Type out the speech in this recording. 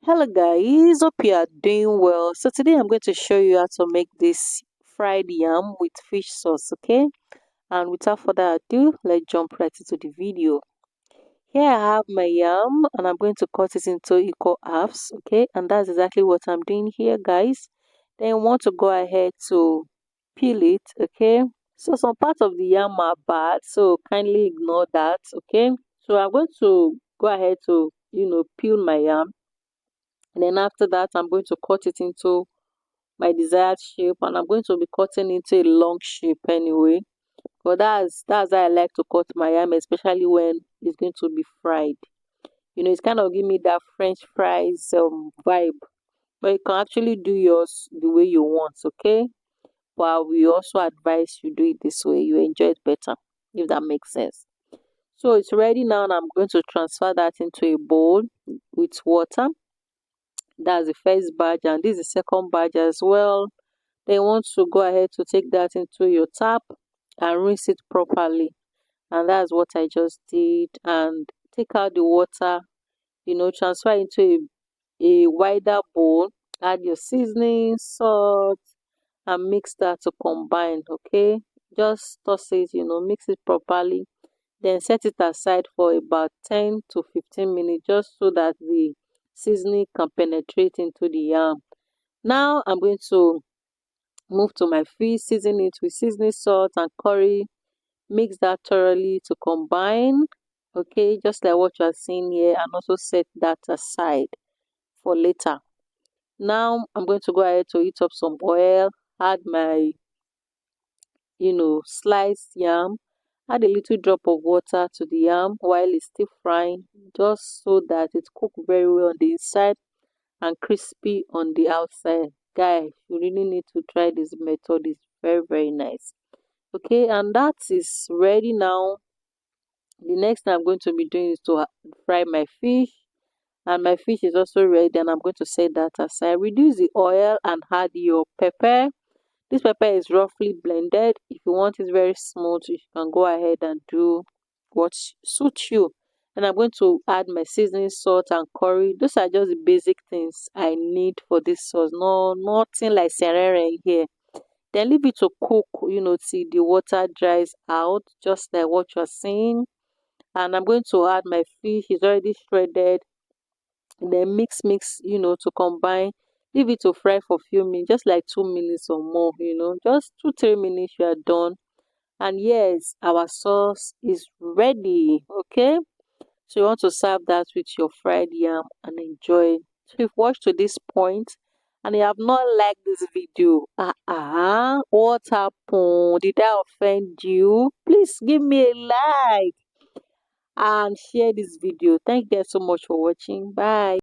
Hello guys, hope you are doing well. So today I'm going to show you how to make this fried yam with fish sauce, okay? And without further ado, let's jump right into the video. Here I have my yam and I'm going to cut it into equal halves, okay? And that's exactly what I'm doing here, guys. Then you want to go ahead to peel it, okay? So some parts of the yam are bad, so kindly ignore that, okay? So I'm going to go ahead to, peel my yam, and then after that I'm going to cut it into my desired shape, and I'm going to be cutting into a long shape anyway, but that's how I like to cut my yam, especially when it's going to be fried. It's kind of give me that french fries vibe, but you can actually do yours the way you want, okay? But we also advise you do it this way, you enjoy it better, if that makes sense. So it's ready now, and I'm going to transfer that into a bowl with water. That's the first batch, and this is the second batch as well. Then you want to go ahead to take that into your tap and rinse it properly. And that's what I just did. And take out the water, transfer into a wider bowl, add your seasoning, salt, and mix that to combine, okay? Just toss it, mix it properly. Then set it aside for about 10 to 15 minutes, just so that the seasoning can penetrate into the yam. Now I'm going to move to my fish, season it with seasoning salt and curry. Mix that thoroughly to combine. Okay, just like what you are seeing here, and also set that aside for later. Now I'm going to go ahead to heat up some oil, add my, sliced yam, add a little drop of water to the yam while it's still frying, just so that it cook very well on the inside and crispy on the outside. Guys, you really need to try this method. It's very, very nice. Okay, and that is ready now. The next thing I'm going to be doing is to fry my fish, and my fish is also ready, and I'm going to set that aside. Reduce the oil and add your pepper. This pepper is roughly blended. If you want it very smooth, you can go ahead and do what suits you. And I'm going to add my seasoning, salt, and curry. Those are just the basic things I need for this sauce. No, nothing like serere in here. Then leave it to cook, till the water dries out, just like what you're seeing. And I'm going to add my fish. It's already shredded. Then mix, to combine. Leave it to fry for a few minutes, just like 2 minutes or more, just 2 3 minutes, you are done. And yes, our sauce is ready. Okay, so you want to serve that with your fried yam and enjoy. So if you've watched to this point and you have not liked this video, what happened? Did I offend you? Please give me a like and share this video. Thank you guys so much for watching. Bye.